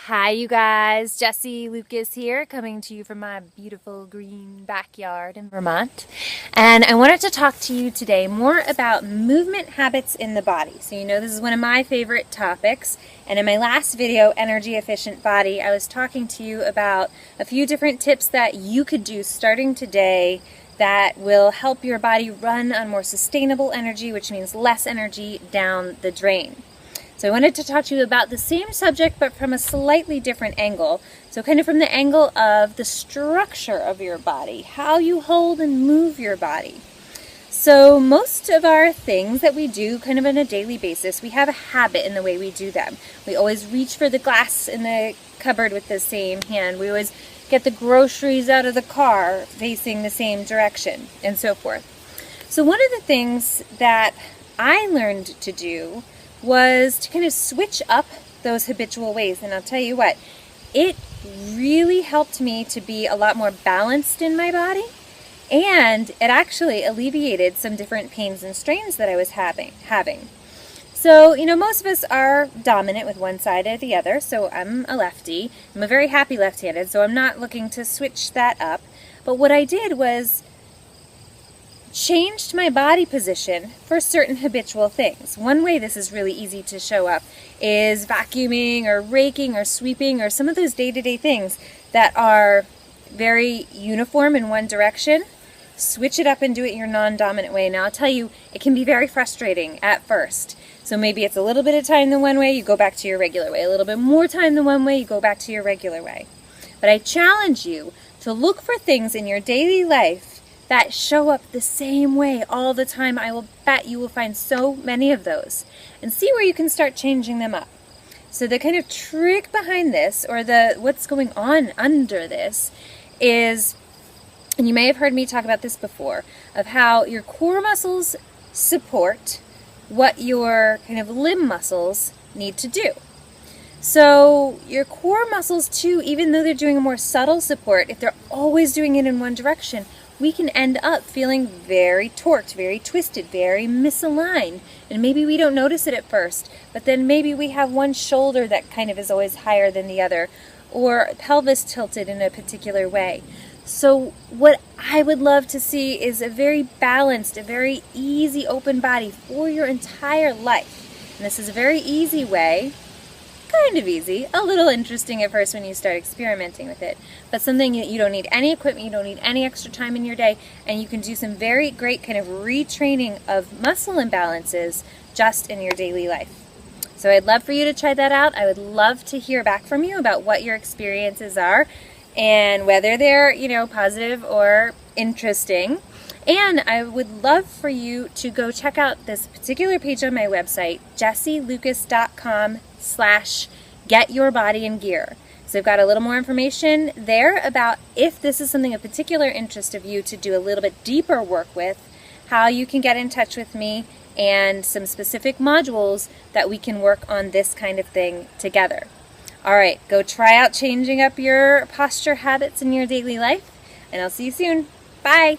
Hi you guys, Jessie Lucas here, coming to you from my beautiful green backyard in Vermont. And I wanted to talk to you today more about movement habits in the body. So you know this is one of my favorite topics, and in my last video, Energy Efficient Body, I was talking to you about a few different tips that you could do starting today that will help your body run on more sustainable energy, which means less energy down the drain. So I wanted to talk to you about the same subject but from a slightly different angle. So kind of from the angle of the structure of your body, how you hold and move your body. So most of our things that we do kind of on a daily basis, we have a habit in the way we do them. We always reach for the glass in the cupboard with the same hand. We always get the groceries out of the car facing the same direction and so forth. So one of the things that I learned to do was to kind of switch up those habitual ways. And I'll tell you what, it really helped me to be a lot more balanced in my body, and it actually alleviated some different pains and strains that I was having. So, you know, most of us are dominant with one side or the other, so I'm a lefty. I'm a very happy left-handed, so I'm not looking to switch that up. But what I did was changed my body position for certain habitual things. One way this is really easy to show up is vacuuming or raking or sweeping or some of those day-to-day things that are very uniform in one direction. Switch it up and do it your non-dominant way. Now I'll tell you, it can be very frustrating at first. So maybe it's a little bit of time the one way, you go back to your regular way. A little bit more time the one way, you go back to your regular way. But I challenge you to look for things in your daily life that show up the same way all the time. I will bet you will find so many of those, and see where you can start changing them up. So the kind of trick behind this, or what's going on under this, is, and you may have heard me talk about this before, of how your core muscles support what your kind of limb muscles need to do. So your core muscles too, even though they're doing a more subtle support, if they're always doing it in one direction, we can end up feeling very torqued, very twisted, very misaligned. And maybe we don't notice it at first, but then maybe we have one shoulder that kind of is always higher than the other, or pelvis tilted in a particular way. So what I would love to see is a very balanced, a very easy open body for your entire life. And this is a very easy way, kind of easy, a little interesting at first when you start experimenting with it, but something that you don't need any equipment, you don't need any extra time in your day, and you can do some very great kind of retraining of muscle imbalances just in your daily life. So I'd love for you to try that out. I would love to hear back from you about what your experiences are and whether they're, you know, positive or interesting. And I would love for you to go check out this particular page on my website, jessielucas.com/getyourbodyingear. So I've got a little more information there about if this is something of particular interest of you to do a little bit deeper work with, how you can get in touch with me, and some specific modules that we can work on this kind of thing together. All right, go try out changing up your posture habits in your daily life, and I'll see you soon. Bye.